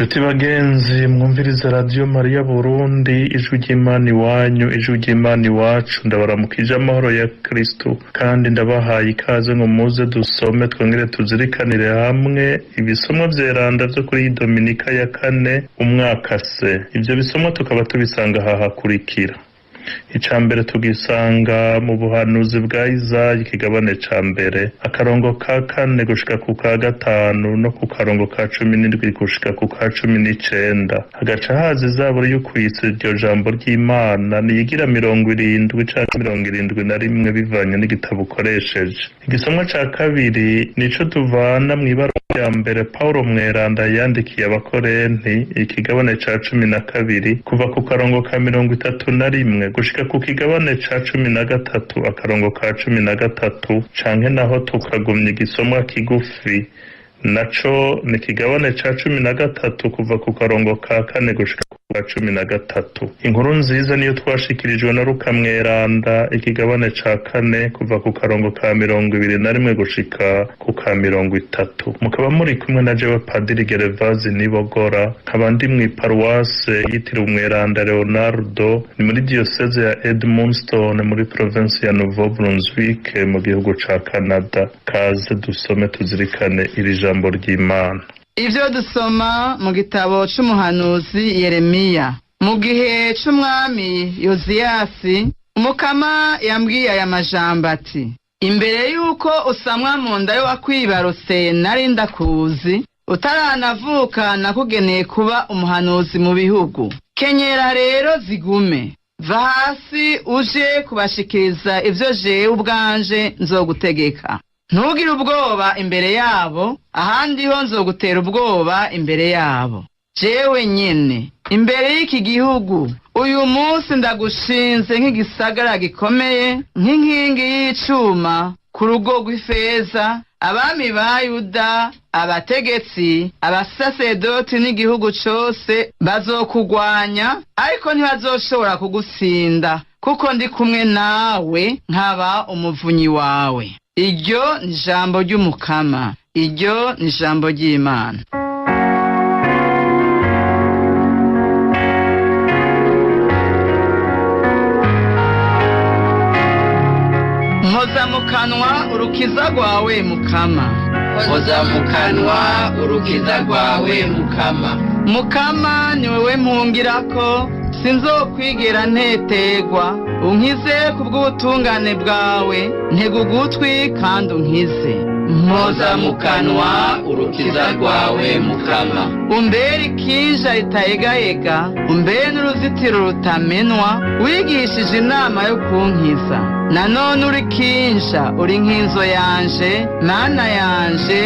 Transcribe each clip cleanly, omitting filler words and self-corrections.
Inshuti bagenzi mwumviriza Radio Maria Burundi, ijwi ry'Imana iwanyu, ijwi ry'Imana iwacu, ndabaramukije amahoro ya Kristo kandi ndabahaye ikaze ngo muze dusome twongere tuzirikanire hamwe ibisomwa vyeranda vyo kuri Dominika ya 4 umwaka C. Ivyo bisomwa tukaba tubisanga aha hakurikira. Icambere tugisanga mu buhanuzi bwa Izaya ikigabane ca mbere akarongo ka 4 gushika ku ka 5 no ku karongo ka 17 gushika ku ka 19. Hagaca haza izaburi y'ukwitsa iryo jambo ry'Imana niyigira 70 canke 71 bivanye n'igitabo ukoresheje. Igisomwa ca kabiri nico tuvana mw'ibara ya mbere Paulo mweranda yandikiye abakorenti ikigabane ca 12 kuva ku karongo ka 31 gushika ku kigabane ca 13 akarongo ka 13 canke naho tukagumya igisomwa kigufi naco ni kigabane ca 13 kuva ku karongo ka 4 gushika ku ka 13. Inkuru nziza niyo twashikirijwe na Luka mweranda ikigabane ca 4 kuva ku karongo ka 21 gushika ku ka 30. Mukaba muri kumwe na jewe Padiri Gervazi Nibogora, nkaba ndi mw'iparuwase yitiriwe umweranda Leonardo, ni muri diocese ya Edmundston muri province ya Nouveau-Brunswick mu gihugu ca Canada. Kaze dusome tuzirikane iri jambo ry'Imana. Ivyo dusoma mu gitabo c'umuhanuzi Yeremiya. Mu gihe c'umwami Yoziyasi, Umukama yambwiye aya majambo ati: imbere yuko usamwa mu nda y'uwakwibarutse nari ndakuzi, utaranavuka nakugeneye kuba umuhanuzi mu bihugu. Kenyera rero zigume, va hasi uje kubashikiriza ivyo jewe ubwanje nzogutegeka. Ntugire ubwoba imbere yabo, ahandi ho nzogutera ubwoba imbere yabo. Jewe nyene, imbere y'iki gihugu, uyu munsi ndagushinze nk'igisagara gikomeye, nk'inkingi y'icuma, ku rugo rw'ifeza, abami ba Yuda, abategetsi, abasasedoti n'igihugu cose bazokugwanya, ariko ntibazoshobora kugutsinda, kuko ndi kumwe nawe nkaba umuvunyi wawe. Iryo ni ijambo ry'Umukama, iryo ni ijambo ry'Imana. Mpoza mu kanwa urukiza rwawe Mukama, mpoza mu kanwa urukiza rwawe Mukama. Mukama ni wewe mpungirako, sinzokwigera ntetegwa. Unkize kubw'ubutungane bwawe, ntega ugutwi kandi unkize. Mpoza mu kanwa urukiza rwawe Mukama. Umbere ikinja ritayegayega, umbere n'uruzitiro rutamenwa, wigishije inama yo kunkiza. Nanone uri kinja, uri nk'inzo yanje, mana yanje,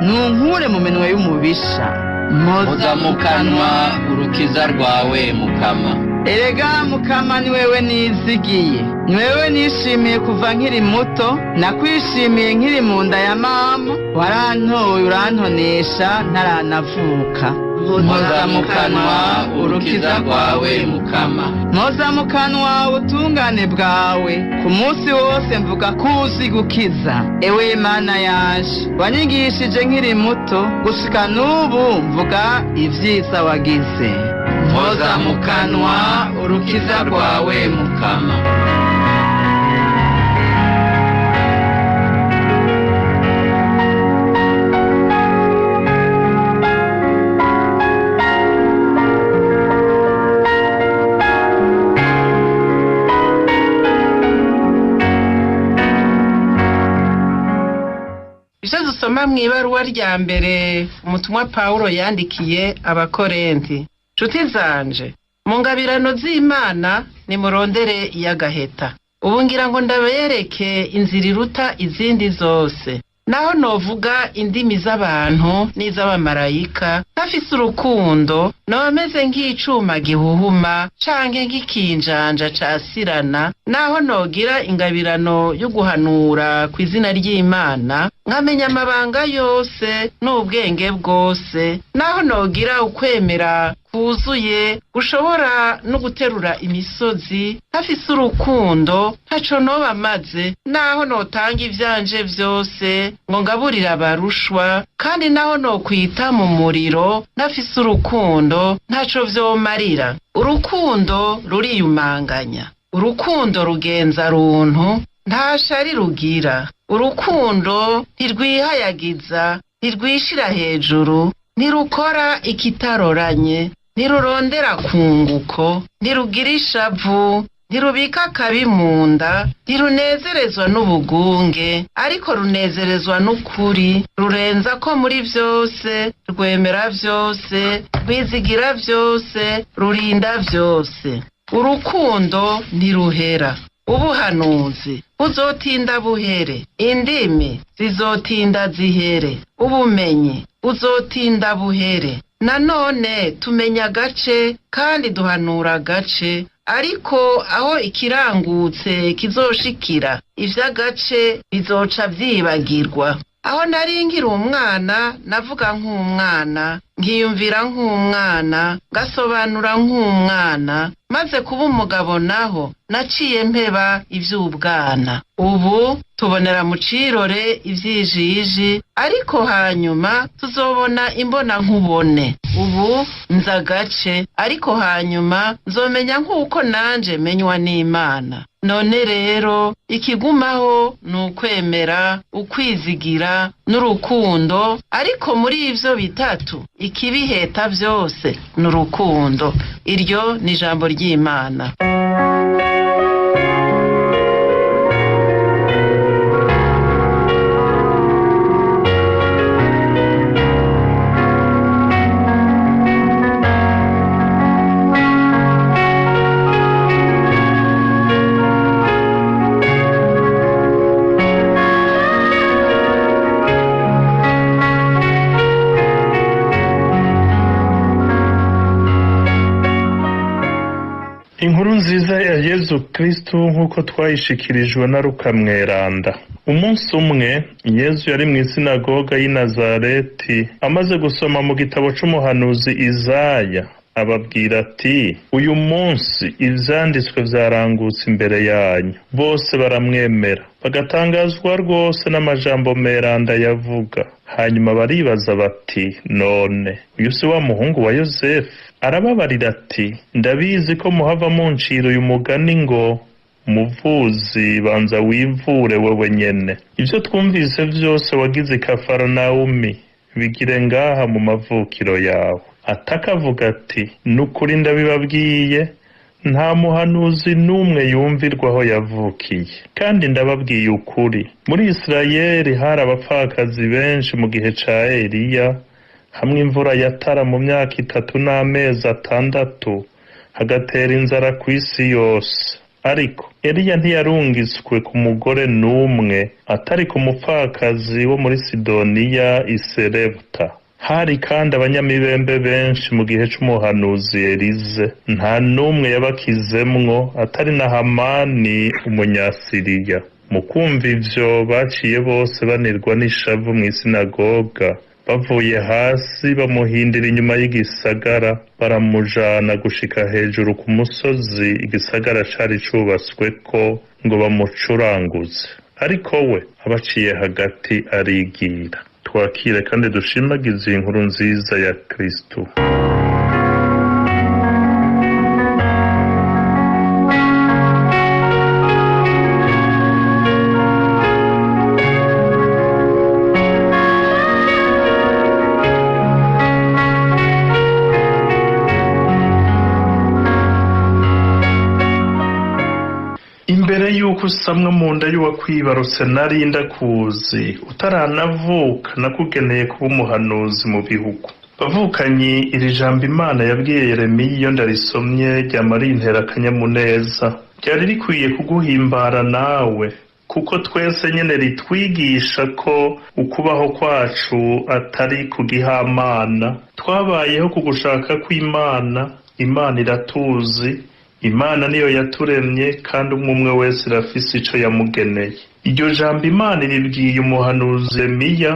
nunkure mu minwe y'umubisha. Mpoza mu kanwa urukiza rwawe Mukama. Erega Mukama ni wewe nizigiye, ni wewe nishimiye kuva nkiri muto, nakwishimiye nkiri mu nda ya mama, warantoye urantonesha ntaranavuka. Mpoza mu kanwa urukiza rwawe Mukama. Mpoza mu kanwa ubutungane bwawe, ku munsi wose mvuga ko uzi gukiza. Ewe Mana yanje, wanyigishije nkiri muto, gushika n'ubu mvuga ivyiza wagize. Mpoza mu kanwa urukiza rwawe Mukama. Ivyo dusoma mw'ibaruwa rya mbere umutumwa Paulo yandikiye abakorenti. Nshuti zanje, mu ngabirano z'Imana nimurondere iy'agaheta. Ubu ngira ngo ndabereke inzira iruta izindi zose. Naho novuga indimi z'abantu n'iz'abamarayika, ntafise urukundo, noba meze nk'icuma gihuhuma canke nk'ikinjanja casirana. Naho nogira ingabirano yo guhanura kw'izina ry'Imana, nkamenya amabanga yose n'ubwenge bwose. Naho nogira ukwemera kuzuye gushobora no guterura imisozi, hafise urukundo ntaco noba maze, naho notanga ivyanje vyose ngo ngaburire abarushwa, kandi naho nokwita mu muriro ntafise urukundo ntaco vyomarira. Urukundo ruriyumanganya, urukundo rugenza runtu, nta shari rugira. Urukundo ntirwihayagiza, ntirwishira hejuru, ntirukora ikitaroranye, ntirurondera kunguko, ntirugira ishavu, ntirubika akabi mu nda, ntirunezerezwa n'ubugunge, ariko runezerezwa n'ukuri, rurenza ko muri vyose, rwemera vyose, rwizigira vyose, rurinda vyose. Urukundo ntiruhera. Ubuhanuzi buzotinda buhere, indimi zizotinda zihere, ubumenyi buzotinda buhere. Nanone tumenya gace kandi duhanura gace, ariko aho ikirangutse kizoshikira, ivy'agace bizoca vyibagirwa. Aho nari nkiri umwana navuga nk'umwana, nkiyumvira nk'umwana, ngasobanura nk'umwana, maze kuba umugabo naho naciye mpeba ivy'ubwana. Ubu tubonera mu cirore ivyijiji, ariko hanyuma tuzobona imbona nkubone. Ubu nzi agace, ariko hanyuma nzomenya nk'uko nanje menywa n'Imana. None rero ikigumaho nukwemera, ukwizigira n'urukundo, ariko muri ivyo bitatu ikibiheta vyose n'urukundo. Iryo ni ijambo ry'Imana. Inkuru nziza ya Yezu Kristu nk'uko twayishikirijwe na Luka mweranda. Umunsi umwe Yezu yari mu isinagoga y'i Nazareti, amaze gusoma mu gitabo c'umuhanuzi Izaya, ababwira ati, uyu munsi ivyanditswe vyarangutse imbere yanyu. Bose baramwemera, bagatangazwa rwose n'amajambo meranda yavuga. Hanyuma baribaza bati, none uyu si wa muhungu wa Yosefu? Arababarira ati, ndabizi ko muhava muncira uyu mugani ngo, muvuzi banza wivure wewe nyene. Ivyo twumvise vyose wagize i Kafarinawumi, bigire ngaha mu mavukiro yawe. Atakavuga ati, nukuri ndabibabwiye, nta muhanuzi n'umwe yumvirwa aho yavukiye. Kandi ndababwiye ukuri, muri Isirayeli hari abapfakazi benshi mu gihe ca Eliya, hamwe imvura yatara mu myaka 3 n'amezi 6, hagatera inzara kw'isi yose. Ariko Eliya ntiyarungitswe ku mugore n'umwe atari ku mupfakazi wo muri Sidoniya i Serepta. Hari kandi abanyamibembe benshi mu gihe c'umuhanuzi Elize, nta n'umwe yabakizemwo atari na Hamani umunyasiriya. Mu kumva ivyo baciye bose banirwa n'ishavu mw'isinagoga, bavuye hasi bamuhindira inyuma y'igisagara, baramujana gushika hejuru ku musozi igisagara cari cubatsweko ngo bamucuranguze. Ariko we abaciye hagati arigira. Twakire kandi dushimagize inkuru nziza ya Kristu. Imbere yuko usamwa mu nda y'uwakwibarutse nari ndakuzi, utaranavuka nakugeneye kuba umuhanuzi mu bihugu. Bavukanyi, iri jambo Imana yabwiye Yeremiya iyo ndarisomye ryama rintera akanyamuneza. Ryari rikwiye kuguhimbara nawe, kuko twese nyene ritwigisha ko ukubaho kwacu atari kugihamana. Twabayeho kugushaka kw'Imana, Imana iratuzi, Imana niyo yaturemye kandi umwe wese irafise ico yamugeneye. Iryo jambo Imana iribwiye umuhanuzi Yeremiya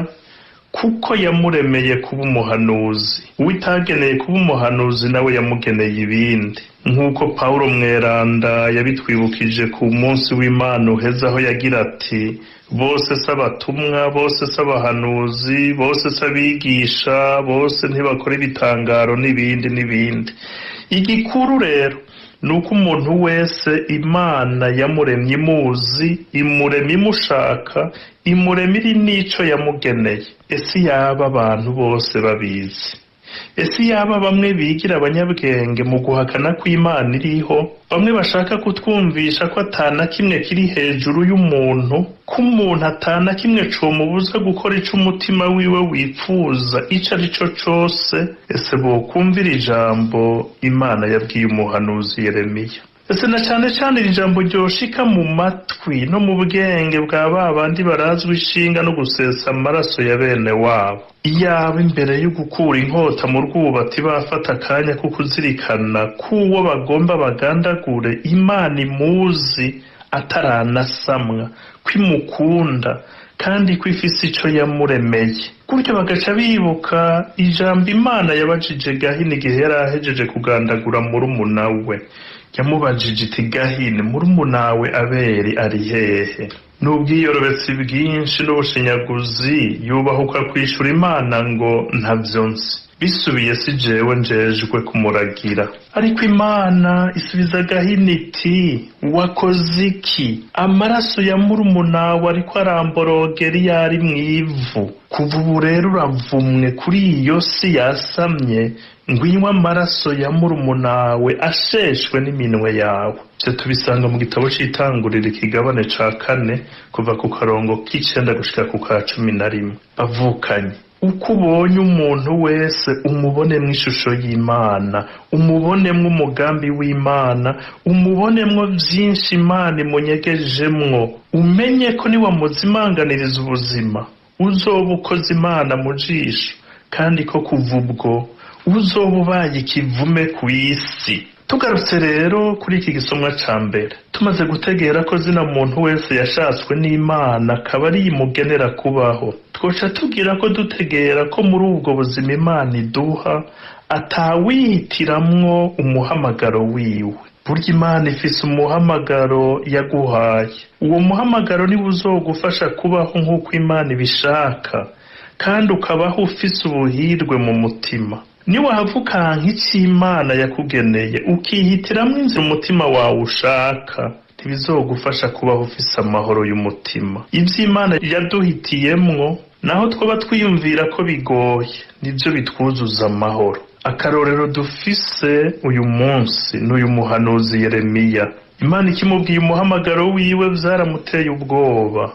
kuko yamuremeye kuba umuhanuzi. Uwitageneye kuba umuhanuzi nawe yamugeneye ibindi, nk'uko Pawulo mweranda yabitwibukije ku munsi w'Imana uheze, aho yagira ati bose s'abatumwa, bose s'abahanuzi, bose s'abigisha, bose ntibakora ibitangaro n'ibindi n'ibindi. Igikuru rero nuko umuntu wese Imana yamuremye imuzi, imuremye imushaka, imuremye iri n'ico yamugeneye. Ese yaba abantu bose babizi? Ese yaba bamwe bigira abanyabwenge mu guhakana ko Imana iriho, bamwe bashaka kutwumvisha ko atana kimwe kiri hejuru y'umuntu, ko umuntu atana kimwe comubuza gukora ico umutima wiwe wipfuza ico ari co cose? Ese bokumvira ijambo Imana yabwiye umuhanuzi Yeremiya? Ese na cane cane iri jambo ryoshika mu matwi no mu bwenge bwa babandi barazwi ishinga no gusesa amaraso ya bene wabo? Iyaba imbere yo gukura inkota mu rwubati bafata akanya ko kuzirikana k'uwo bagomba bagandagure Imana imuzi ataranasamwa, ko imukunda kandi ko ifise ico yamuremeye, gutyo bagaca bibuka ijambo Imana yabajije Gahini igihe yari ahejeje kugandagura murumuna we. Yamubajije iti, Gahini, murumunawe Abeli ari hehe? N'ubwiyorobetsi bwinshi n'ubushinyaguzi yubahuka kwishura Imana ngo ntavyo nzi, bisubiye si jewe njejwe kumuragira. Ariko Imana isubiza Gahini iti, wakoze iki? Amaraso ya murumunawe ariko aramborogera iyo ari mw'ivu. Kuva ubu rero uravumwe kuri iyo si yasamye, ngwinywa amaraso ya murumunawe asheshwe n'iminwe yawe. Ivyo tubisanga mu gitabo c'Itanguriro ikigabane ca 4 kuva ku karongo k'9 gushika ku ka 11. Bavukanye, uko ubonye umuntu wese umubonemwo ishusho y'Imana, umubonemwo umugambi w'Imana, umubonemwo vyinshi Imana imunyegejemwo, umenye ko niwamuzimanganiriza ubuzima uzoba ukoze Imana mu jisho, kandi ko kuva ubwo uzoba ubaye ikivume ku isi. Tugarutse rero kuri iki gisomwa ca mbere, tumaze gutegera ko zina muntu wese yashatswe n'Imana akaba ari imugenera kubaho, twoca tugira ko dutegera ko muri ubwo buzima Imana iduha atawihitiramwo umuhamagaro wiwe. Burya Imana ifise umuhamagaro yaguhaye, uwo muhamagaro niwo uzogufasha kubaho nk'uko Imana ibishaka, kandi ukabaho ufise ubuhirwe mu mutima. Niwahavukanka ico Imana yakugeneye ukihitiramwo inzira umutima wawe ushaka, ntibizogufasha kubaho ufise amahoro y'umutima. Ivyo Imana yaduhitiyemwo naho twoba twiyumvira ko bigoye, nivyo bitwuzuza amahoro. Akarorero dufise uyu munsi n'uyu muhanuzi Yeremiya. Imana ikimubwiye umuhamagaro wiwe vyaramuteye ubwoba,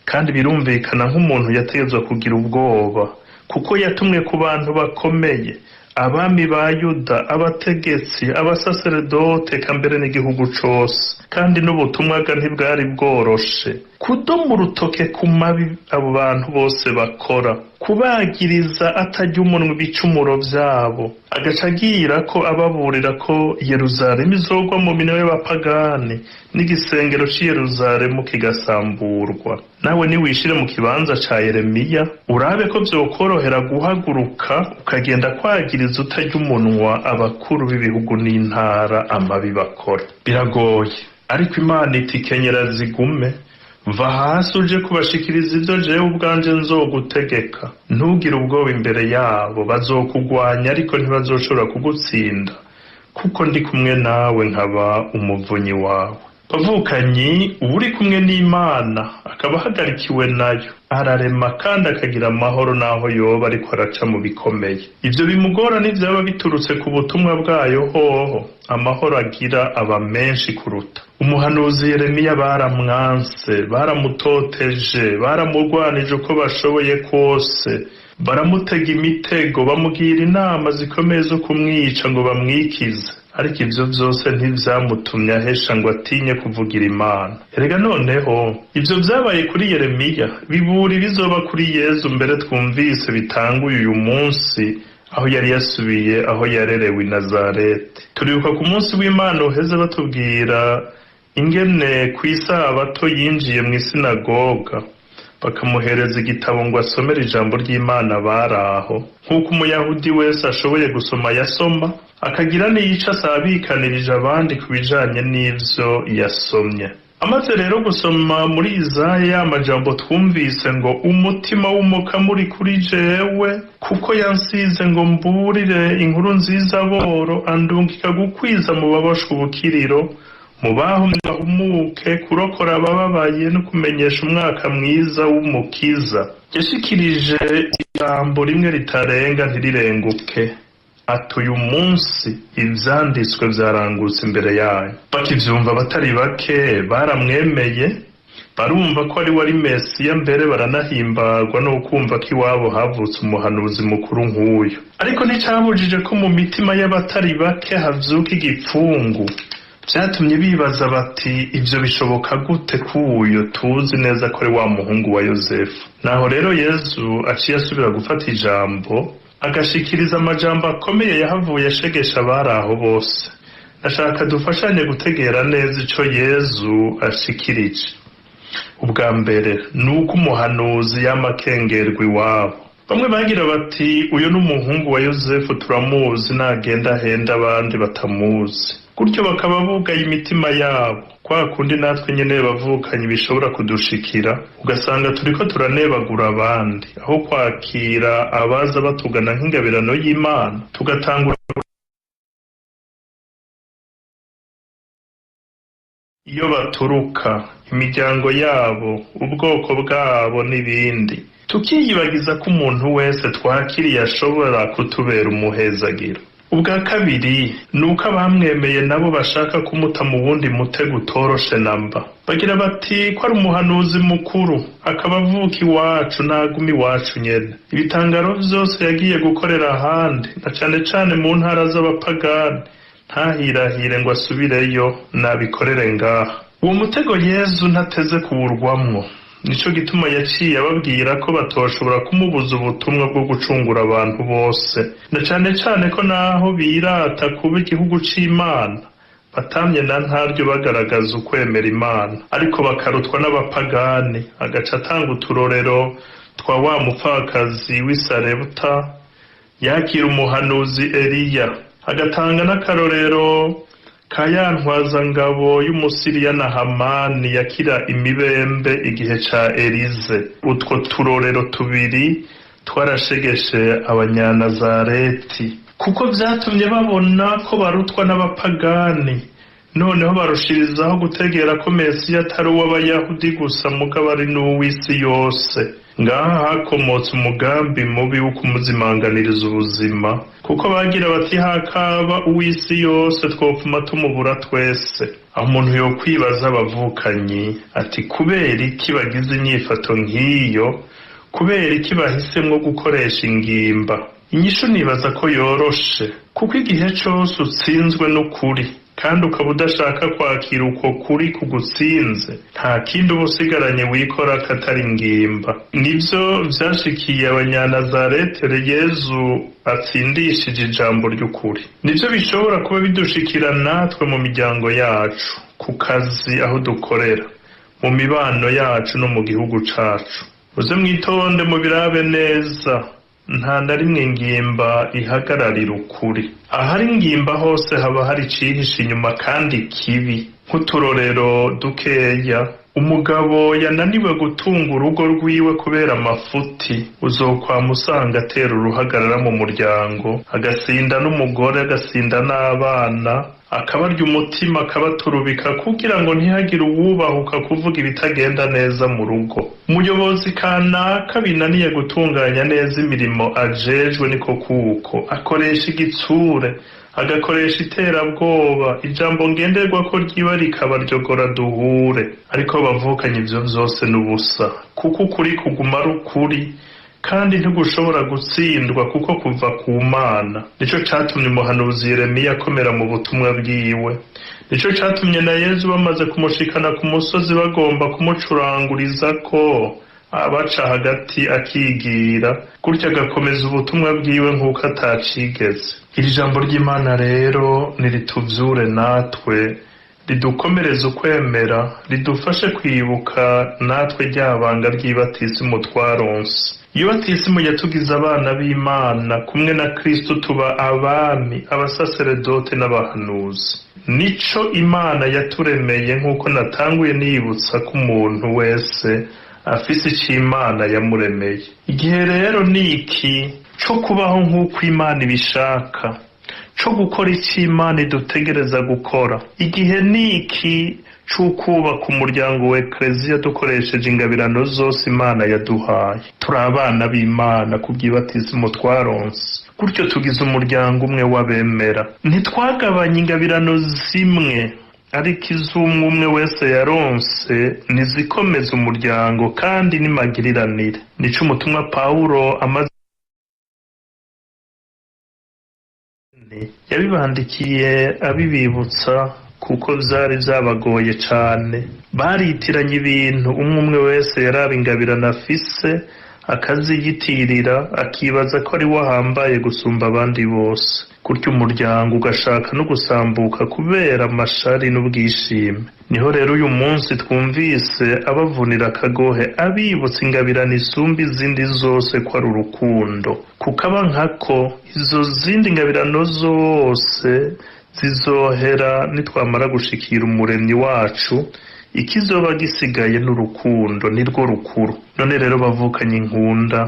kandi birumvikana nk'umuntu yategezwa kugira ubwoba, kuko yatumwe ku bantu bakomeye, abami ba Yuda, abategetsi, abasaseredote, kambere n'igihugu cose, kandi n'ubutumwa ntibwari bworoshe. Kudoma urutoke ku mabi abo bantu bose bakora, kubagiriza atarya umunwa ibicumuro vyabo, agaca agira ko ababurira ko Yeruzalemu izogwa mu minwe y'abapagani, n'igisengero c'i Yeruzalemu kigasamburwa. Nawe niwishire mu kibanza ca Yeremiya, urabe ko vyokorohera guhaguruka ukagenda kwagiriza utarya umunwa abakuru b'ibihugu n'intara amabi bakora. Biragoye, ariko Imana iti kenyera zigume, va hasi uje kubashikiriza ivyo jewe ubwanje nzogutegeka. Ntugire ubwoba imbere yabo, bazokugwanya ariko ntibazoshobora kugutsinda, kuko ndi kumwe nawe nkaba umuvunyi wawe. Bavukanyi, uri kumwe n'Imana akaba ahagarikiwe nayo, ararema kandi akagira amahoro naho yoba ariko araca mu bikomeye. Ivyo bimugora n'ivyaba biturutse ku butumwa bwayo hoho, amahoro agira aba menshi kuruta. Umuhanuzi Yeremiya baramwanse, baramutoteje, baramurwanije uko bashoboye kose, baramutega imitego, bamugira inama zikomeye zo kumwica ngo bamwikize. Ariko ivyo vyose ntivyamutumye ahesha ngo atinye kuvugira Imana. Erega noneho ivyo vyabaye kuri Yeremiya bibura ibizoba kuri Yezu, mbere twumvise bitanguye uyu munsi aho yari yasubiye aho yarerewe i Nazareti. Turibuka ku munsi w'Imana uheze batubwira ingene kw'isabato yinjiye mw'isinagoga, bakamuhereza igitabo ngo asomere ijambo ry'Imana baraho, nk'uko umuyahudi wese ashoboye gusoma yasoma, akagira n'iyico asabikanirije abandi ku bijanye n'ivyo yasomye. Amaze rero gusoma muri Izaya ya majambo twumvise ngo umutima w'umukama uri kuri jewe, kuko yansize ngo mburire inkuru nziza boro, andungika gukwiza mu baboshwe ubukiriro, mu bahumye bahumuke, kurokora abababaye no kumenyesha umwaka mwiza w'umukiza. Yashikirije ijambo rimwe ritarenga ntirirenguke, ati uyu munsi ivyanditswe vyarangutse imbere yayo. Bakivyumva batari bake baramwemeye, barumva ko ari wari Mesiya, mbere baranahimbagwa no kumva ko iwabo havutse umuhanuzi mukuru nk'uyu. Ariko nticabujije ko mu mitima y'abatari bake havyuka igipfungu. Vyatumye bibaza bati ivyo bishoboka gute k'uyo tuzi neza ko ari wa muhungu wa Yozefu? Naho rero Yesu aciye asubira gufata ijambo, agashikiriza amajambo akomeye yahavuye ashegesha abari aho bose. Nashaka dufashanye gutegera neza ico Yesu ashikirije. Ubwa mbere nuko umuhanuzi yamakengerwa iwabo. Bamwe bagira bati uyu n'umuhungu wa Yozefu, turamuzi, nagenda ahenda abandi batamuzi. Gutyo bakaba bugaye imitima yabo, kwa kundi natwe nyene bavukanye bishobora kudushikira, ugasanga turiko turanebagura abandi aho kwakira abaza batugana nk'ingabirano y'Imana, tugatangura iyo baturuka, imiryango yabo, ubwoko bwabo n'ibindi, tukiyibagiza ko umuntu wese twakiriye ashobora kutubera umuhezagiro. Ubwa kabiri nuko abamwemeye nabo bashaka kumuta mu wundi mutego utoroshe namba. Bagira bati ko ari umuhanuzi mukuru, akaba avuka iwacu, naguma iwacu nyene. Ibitangaro vyose yagiye gukorera ahandi, na cane cane mu ntara z'abapagani, ntahirahire ngo asubireyo nabikorere ngaha. Uwo mutego Yesu ntateze kuwurwamwo. Nico gituma yaciye ababwira ko batoshobora kumubuza ubutumwa bwo gucungura abantu bose, na cane cane ko naho birata kuba igihugu c'Imana, batamye na ntaryo bagaragaza ukwemera Imana, ariko bakarutwa n'abapagani. Agaca atanga uturorero twa wa mupfakazi w'i Sarepta yakira umuhanuzi Eliya, agatanga n'akarorero ka ya ntwazangabo y'Umusiriya na Hamani yakira imibembe igihe ca Elize. Utwo turorero tubiri twarashegeshe abanyanazareti, kuko vyatumye babona ko barutwa n'abapagani. Noneho barushirizaho gutegera ko Mesiya atari uw'Abayahudi gusa, mugabo ari n'uw'isi yose. Ngaha hakomotse umugambi mubi wo kumuzimanganiriza ubuzima, kuko bagira bati hakaba uw'isi yose twopfuma tumubura twese. Aho umuntu yokwibaza abavukanyi ati kubera iki bagize inyifato nk'iyo, kubera iki bahisemwo gukoresha ingimba? Inyishu nibaza ko yoroshe, kuko igihe cose utsinzwe n'ukuri kandi ukaba udashaka kwakira uko kuri kugutsinze, nta kindi uba usigaranye wikora katari ingimba. Nivyo vyashikiye abanyanazareti Yesu atsindishije ijambo ry'ukuri. Nivyo bishobora kuba bidushikira natwe mu miryango yacu, ku kazi aho dukorera, mu mibano yacu no mu gihugu cacu. Muze mwitonde mubirabe neza, nta na rimwe ingimba ihagararira ukuri. Ahari ingimba hose haba hari icihishe inyuma kandi kibi. Nk'uturorero dukeya, umugabo yananiwe gutunga urugo rwiwe kubera amafuti, uzokwama usanga atera uruhagarara mu muryango, agasinda n'umugore, agasinda n'abana, akabarya umutima, akabaturubika kugira ngo ntihagire uwubahuka kuvuga ibitagenda neza mu rugo. Umuyobozi kanaka binaniye gutunganya neza imirimo ajejwe, niko kuko akoresha igitsure, agakoresha iterabwoba, ijambo ngenderwako ryiwe rikabaryogora duhure. Ariko bavukanye ivyo vyose n'ubusa, kuko ukuri kuguma ari ukuri, kandi ntigushobora gutsindwa kuko kuva ku Mana. Nico catumye umuhanuzi Yeremiya akomera mu butumwa bwiwe. Nico catumye na Yesu bamaze kumushikana ku musozi bagomba kumucuranguriza ko abaca hagati akigira, gutya agakomeza ubutumwa bwiwe nk'uko atacigeze. Iri jambo ry'Imana rero nirituvyure natwe, ridukomereze ukwemera, ridufashe kwibuka natwe ryabanga ry'ibatisimu twaronse. Iyo batisimu yatugize abana b'Imana, kumwe na Kristo tuba abami, abasaseredote n'abahanuzi. Nico Imana yaturemeye, nk'uko natanguye nibutsa ko umuntu wese afise ico Imana yamuremeye. Igihe rero niki co kubaho nk'uko Imana ibishaka, co gukora ico Imana idutegereza gukora. Igihe niki c'ukubaka umuryango wa Ekleziya dukoresheje ingabirano zose Imana yaduhaye. Turi abana b'Imana kubw'ibatisimu twaronse, gutyo tugize umuryango umwe w'abemera. Ntitwagabanye ingabirano zimwe, ariko iz'umwe umwe wese yaronse nizikomeza umuryango kandi n'imagiriranire. Nico umutumwa Pawulo amaze yabibandikiye abibibutsa, kuko vyari vyabagoye cane. Baritiranye ibintu, umwe wese yaraba ingabirano afise akaziyitirira, akibaza ko ari we ahambaye gusumba abandi bose. Gutyo umuryango ugashaka no gusambuka kubera amashari n'ubwishime. Niho rero uyu munsi twumvise abavunira akagohe, abibutsa ingabirano isumba izindi zose ko ari urukundo. Kukaba nkako izo zindi ngabirano zose zizohera nitwamara gushikira umuremyi wacu. Ikizoba gisigaye n'urukundo, nirwo rukuru. None rero bavukanye inkunda,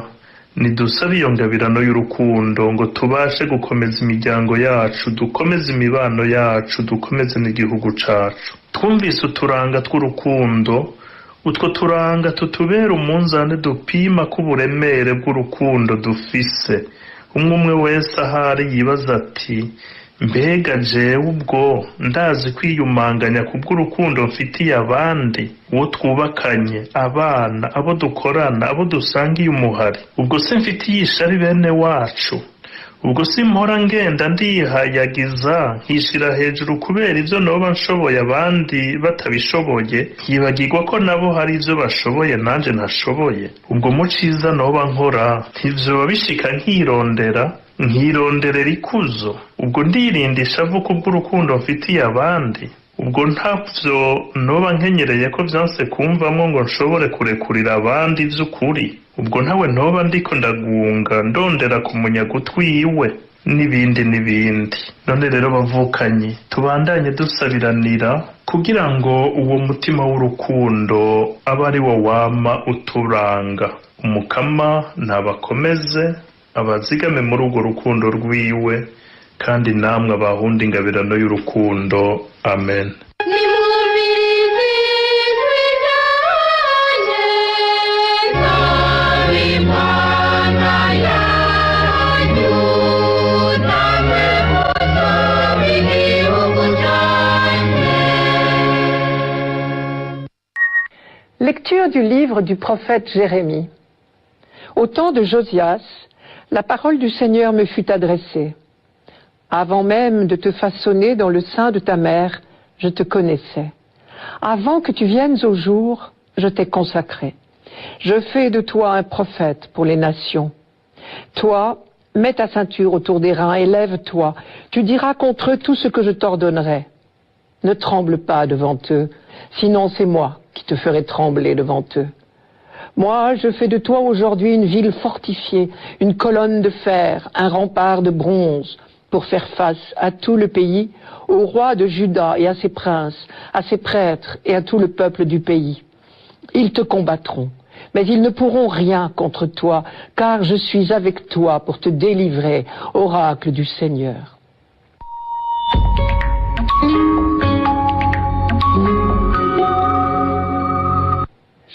nidusabe iyo ngabirano y'urukundo ngo tubashe gukomeza imiryango yacu, dukomeze imibano yacu, dukomeze n'igihugu cacu. Twumvise uturanga tw'urukundo, utwo turanga tutubera umunzane dupima ko uburemere bw'urukundo dufise. Umwe wese ahari yibaza ati, mbega jewe ubwo ndazi kwiyumanganya kubw'urukundo mfitiye abandi, uwo twubakanye, abana, abo dukorana, abo dusangiye umuhari? Ubwo se mfitiye ishari bene wacu? Ubwo simpora ngenda ndihayagiza nkishira hejuru kubera ivyo noba nshoboye abandi batabishoboye, nkibagirwa ko nabo hari ivyo bashoboye nanje ntashoboye? Ubwo mu ciza noba nkora ntivyoba bishika nkironderera ikuzo? Ubwo ndirinda ishavu kubw'urukundo mfitiye abandi? Ubwo ntavyo noba nkenyereye ko vyanse kumvamwo ngo nshobore kurekurira abandi vy'ukuri? Ubwo ntawe ntoba ndiko ndagunga ndondera kumunyaga utwiwe? N'ibindi. None rero bavukanyi, tubandanye dusabiranira kugira ngo uwo mutima w'urukundo abe ari wo wama uturanga. Umukama nabakomeze, abazigame muri urwo rukundo rwiwe, kandi namwe abahunda ingabirano y'urukundo. Amen. Lecture du livre du prophète Jérémie. Au temps de Josias, la parole du Seigneur me fut adressée. Avant même de te façonner dans le sein de ta mère, je te connaissais. Avant que tu viennes au jour, je t'ai consacré. Je fais de toi un prophète pour les nations. Toi, mets ta ceinture autour des reins et lève-toi. Tu diras contre eux tout ce que je t'ordonnerai. Ne tremble pas devant eux, sinon c'est moi qui te ferai trembler devant eux. Moi, je fais de toi aujourd'hui une ville fortifiée, une colonne de fer, un rempart de bronze, pour faire face à tout le pays, au roi de Juda et à ses princes, à ses prêtres et à tout le peuple du pays. Ils te combattront, mais ils ne pourront rien contre toi, car je suis avec toi pour te délivrer, oracle du Seigneur.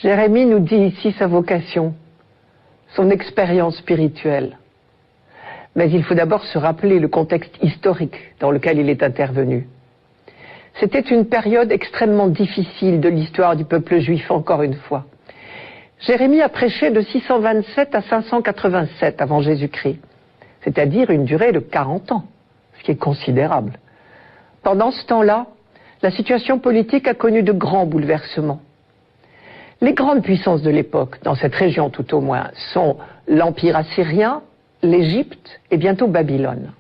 Jérémie nous dit ici sa vocation, son expérience spirituelle. Mais il faut d'abord se rappeler le contexte historique dans lequel il est intervenu. C'était une période extrêmement difficile de l'histoire du peuple juif, encore une fois. Jérémie a prêché de 627 à 587 avant Jésus-Christ, c'est-à-dire une durée de 40 ans, ce qui est considérable. Pendant ce temps-là, la situation politique a connu de grands bouleversements. Les grandes puissances de l'époque, dans cette région tout au moins, sont l'Empire assyrien, l'Égypte et bientôt Babylone.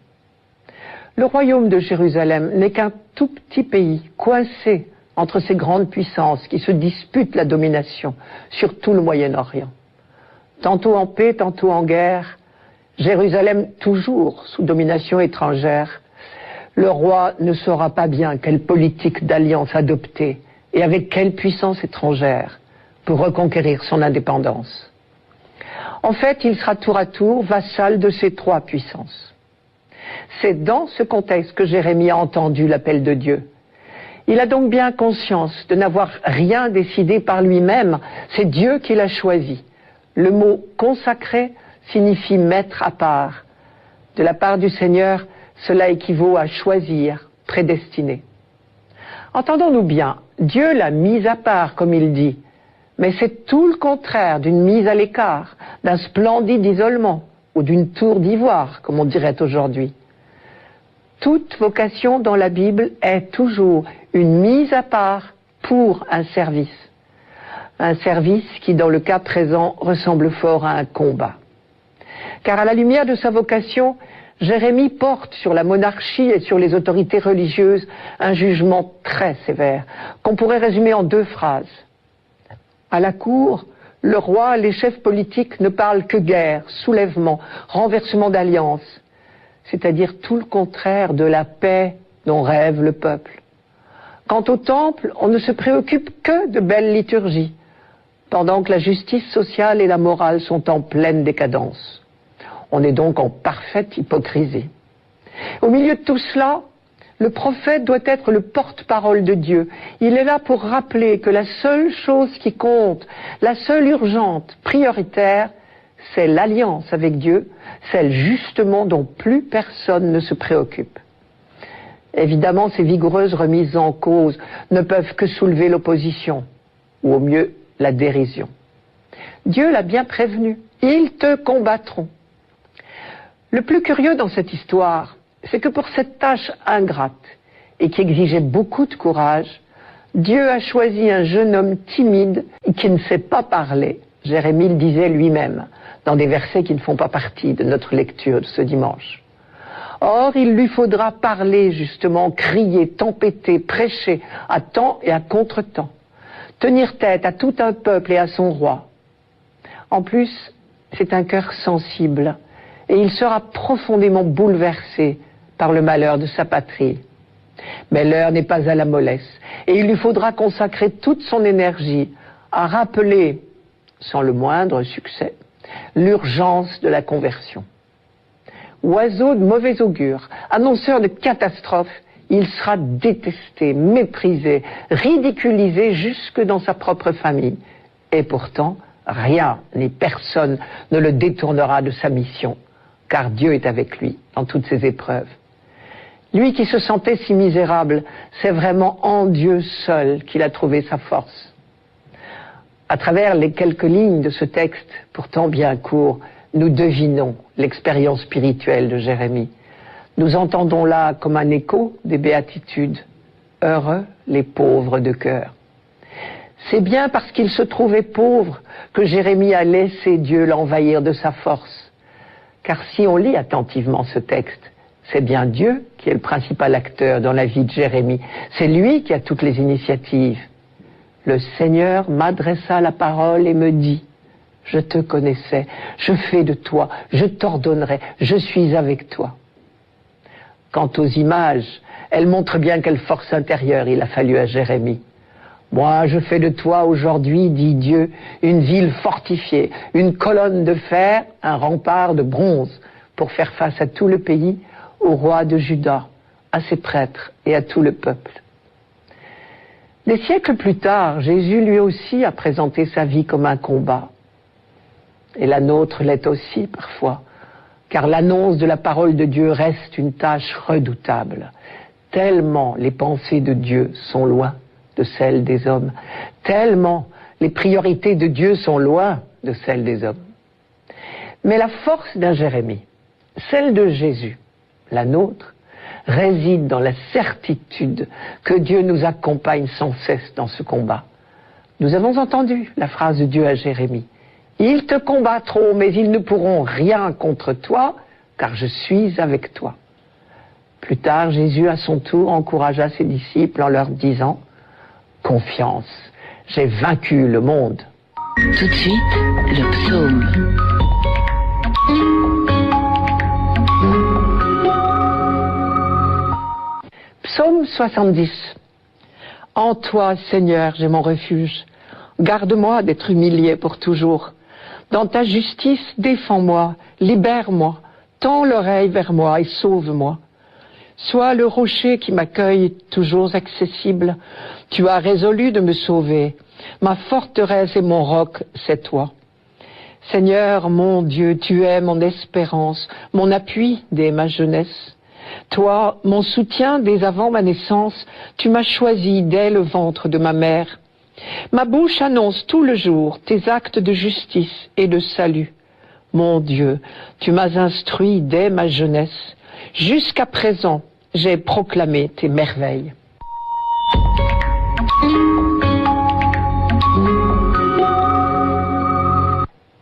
Le royaume de Jérusalem n'est qu'un tout petit pays, coincé entre ces grandes puissances qui se disputent la domination sur tout le Moyen-Orient. Tantôt en paix, tantôt en guerre, Jérusalem toujours sous domination étrangère, le roi ne saura pas bien quelle politique d'alliance adopter et avec quelle puissance étrangère pour reconquérir son indépendance. En fait, il sera tour à tour vassal de ces trois puissances. C'est dans ce contexte que Jérémie a entendu l'appel de Dieu. Il a donc bien conscience de n'avoir rien décidé par lui-même, c'est Dieu qui l'a choisi. Le mot « consacré » signifie « mettre à part ». De la part du Seigneur, cela équivaut à choisir, prédestiner. Entendons-nous bien, Dieu l'a mise à part, comme il dit, mais c'est tout le contraire d'une mise à l'écart, d'un splendide isolement ou d'une tour d'ivoire, comme on dirait aujourd'hui. Toute vocation dans la Bible est toujours une mise à part pour un service. Un service qui, dans le cas présent, ressemble fort à un combat. Car à la lumière de sa vocation, Jérémie porte sur la monarchie et sur les autorités religieuses un jugement très sévère, qu'on pourrait résumer en 2 phrases. À la cour, le roi, les chefs politiques ne parlent que guerre, soulèvement, renversement d'alliances, c'est-à-dire tout le contraire de la paix dont rêve le peuple. Quant au temple, on ne se préoccupe que de belles liturgies, pendant que la justice sociale et la morale sont en pleine décadence. On est donc en parfaite hypocrisie. Au milieu de tout cela, le prophète doit être le porte-parole de Dieu. Il est là pour rappeler que la seule chose qui compte, la seule urgente, prioritaire, c'est l'alliance avec Dieu, celle justement dont plus personne ne se préoccupe. Évidemment, ces vigoureuses remises en cause ne peuvent que soulever l'opposition, ou au mieux la dérision. Dieu l'a bien prévenu, ils te combattront. Le plus curieux dans cette histoire, c'est que pour cette tâche ingrate et qui exigeait beaucoup de courage, Dieu a choisi un jeune homme timide qui ne sait pas parler. Jérémie le disait lui-même, dans des versets qui ne font pas partie de notre lecture de ce dimanche. Or, il lui faudra parler justement, crier, tempêter, prêcher, à temps et à contre-temps, tenir tête à tout un peuple et à son roi. En plus, c'est un cœur sensible, et il sera profondément bouleversé par le malheur de sa patrie. Mais l'heure n'est pas à la mollesse, et il lui faudra consacrer toute son énergie à rappeler, sans le moindre succès, l'urgence de la conversion. Oiseau de mauvais augure, annonceur de catastrophe, il sera détesté, méprisé, ridiculisé jusque dans sa propre famille. Et pourtant, rien ni personne ne le détournera de sa mission, car Dieu est avec lui dans toutes ses épreuves. Lui qui se sentait si misérable, c'est vraiment en Dieu seul qu'il a trouvé sa force. À travers les quelques lignes de ce texte, pourtant bien court, nous devinons l'expérience spirituelle de Jérémie. Nous entendons là comme un écho des béatitudes. Heureux les pauvres de cœur. C'est bien parce qu'il se trouvait pauvre que Jérémie a laissé Dieu l'envahir de sa force. Car si on lit attentivement ce texte, c'est bien Dieu qui est le principal acteur dans la vie de Jérémie. C'est lui qui a toutes les initiatives. Le Seigneur m'adressa la parole et me dit, « Je te connaissais, je fais de toi, je t'ordonnerai, je suis avec toi. » Quant aux images, elles montrent bien quelle force intérieure il a fallu à Jérémie. « Moi, je fais de toi aujourd'hui, dit Dieu, une ville fortifiée, une colonne de fer, un rempart de bronze, pour faire face à tout le pays, au roi de Juda, à ses prêtres et à tout le peuple. » Des siècles plus tard, Jésus lui aussi a présenté sa vie comme un combat. Et la nôtre l'est aussi parfois, car l'annonce de la parole de Dieu reste une tâche redoutable, tellement les pensées de Dieu sont loin de celles des hommes, tellement les priorités de Dieu sont loin de celles des hommes. Mais la force d'un Jérémie, celle de Jésus, la nôtre, réside dans la certitude que Dieu nous accompagne sans cesse dans ce combat. Nous avons entendu la phrase de Dieu à Jérémie. « Ils te combattront, mais ils ne pourront rien contre toi, car je suis avec toi. » Plus tard, Jésus, à son tour, encouragea ses disciples en leur disant « Confiance, j'ai vaincu le monde. » Tout de suite, le psaume. Psaume 70. En toi, Seigneur, j'ai mon refuge. Garde-moi d'être humilié pour toujours. Dans ta justice, défends-moi, libère-moi, tends l'oreille vers moi et sauve-moi. Sois le rocher qui m'accueille, toujours accessible. Tu as résolu de me sauver. Ma forteresse et mon roc, c'est toi. Seigneur, mon Dieu, tu es mon espérance, mon appui dès ma jeunesse. Toi, mon soutien dès avant ma naissance, tu m'as choisi dès le ventre de ma mère. Ma bouche annonce tout le jour tes actes de justice et de salut. Mon Dieu, tu m'as instruit dès ma jeunesse. Jusqu'à présent, j'ai proclamé tes merveilles.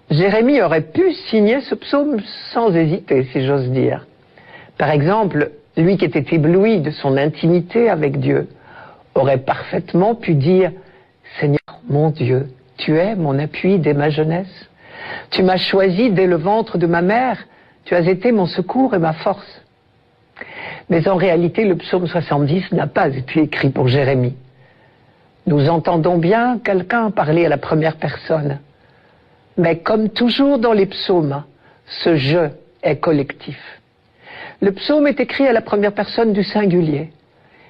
Jérémie aurait pu signer ce psaume sans hésiter, si j'ose dire. Par exemple, lui qui était ébloui de son intimité avec Dieu, aurait parfaitement pu dire « Seigneur, mon Dieu, tu es mon appui dès ma jeunesse. Tu m'as choisi dès le ventre de ma mère. Tu as été mon secours et ma force. » Mais en réalité, le psaume 70 n'a pas été écrit pour Jérémie. Nous entendons bien quelqu'un parler à la première personne. Mais comme toujours dans les psaumes, ce « je » est collectif. Le psaume est écrit à la première personne du singulier.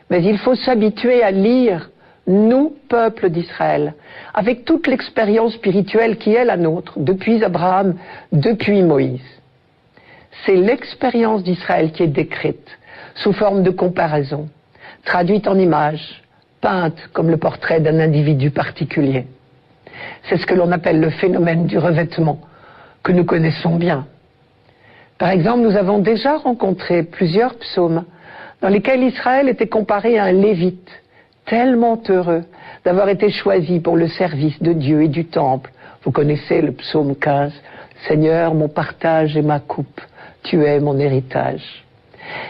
Mais il faut s'habituer à lire « nous, peuple d'Israël », avec toute l'expérience spirituelle qui est la nôtre, depuis Abraham, depuis Moïse. C'est l'expérience d'Israël qui est décrite, sous forme de comparaison, traduite en images, peinte comme le portrait d'un individu particulier. C'est ce que l'on appelle le phénomène du revêtement, que nous connaissons bien. Par exemple, nous avons déjà rencontré plusieurs psaumes dans lesquels Israël était comparé à un lévite, tellement heureux d'avoir été choisi pour le service de Dieu et du temple. Vous connaissez le psaume 15, « Seigneur, mon partage et ma coupe, tu es mon héritage. »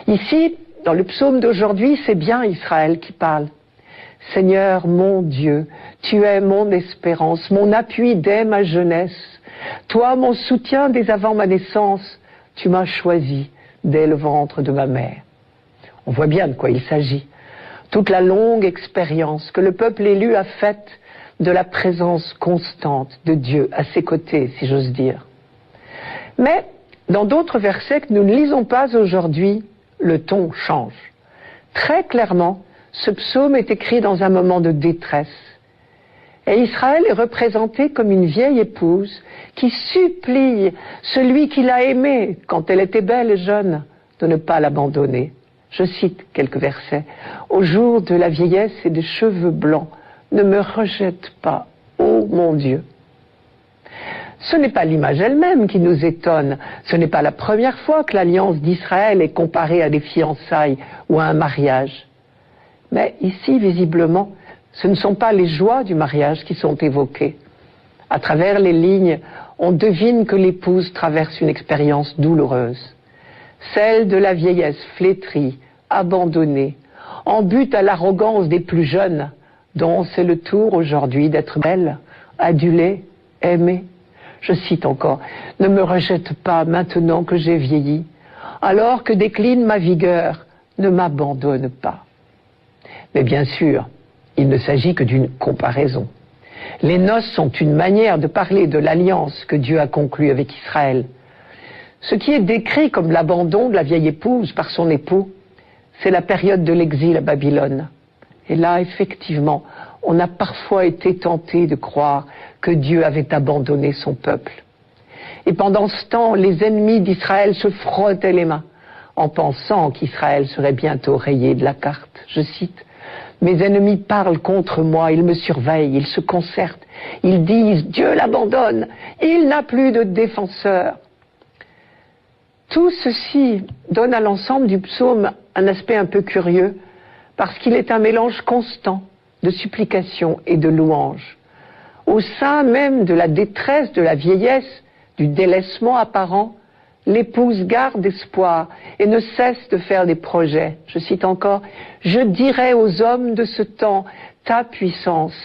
Ici, dans le psaume d'aujourd'hui, c'est bien Israël qui parle. « Seigneur, mon Dieu, tu es mon espérance, mon appui dès ma jeunesse. Toi, mon soutien dès avant ma naissance, tu m'as choisi dès le ventre de ma mère. » On voit bien de quoi il s'agit. Toute la longue expérience que le peuple élu a faite de la présence constante de Dieu à ses côtés, si j'ose dire. Mais, dans d'autres versets que nous ne lisons pas aujourd'hui, le ton change. Très clairement, ce psaume est écrit dans un moment de détresse. Et Israël est représenté comme une vieille épouse qui supplie celui qui l'a aimée quand elle était belle et jeune de ne pas l'abandonner. Je cite quelques versets. « Au jour de la vieillesse et des cheveux blancs, ne me rejette pas, ô mon Dieu. » Ce n'est pas l'image elle-même qui nous étonne. Ce n'est pas la première fois que l'alliance d'Israël est comparée à des fiançailles ou à un mariage. Mais ici, visiblement, ce ne sont pas les joies du mariage qui sont évoquées. À travers les lignes, on devine que l'épouse traverse une expérience douloureuse. Celle de la vieillesse flétrie, abandonnée, en butte à l'arrogance des plus jeunes, dont c'est le tour aujourd'hui d'être belle, adulée, aimée. Je cite encore, « Ne me rejette pas maintenant que j'ai vieilli, alors que décline ma vigueur, ne m'abandonne pas. » Mais bien sûr, il ne s'agit que d'une comparaison. Les noces sont une manière de parler de l'alliance que Dieu a conclue avec Israël. Ce qui est décrit comme l'abandon de la vieille épouse par son époux, c'est la période de l'exil à Babylone. Et là, effectivement, on a parfois été tenté de croire que Dieu avait abandonné son peuple. Et pendant ce temps, les ennemis d'Israël se frottaient les mains en pensant qu'Israël serait bientôt rayé de la carte. Je cite, « Mes ennemis parlent contre moi, ils me surveillent, ils se concertent, ils disent « Dieu l'abandonne, il n'a plus de défenseur ». Tout ceci donne à l'ensemble du psaume un aspect un peu curieux, parce qu'il est un mélange constant de supplication et de louange. Au sein même de la détresse, de la vieillesse, du délaissement apparent, L'épouse garde espoir et ne cesse de faire des projets. Je cite encore, « Je dirai aux hommes de ce temps ta puissance,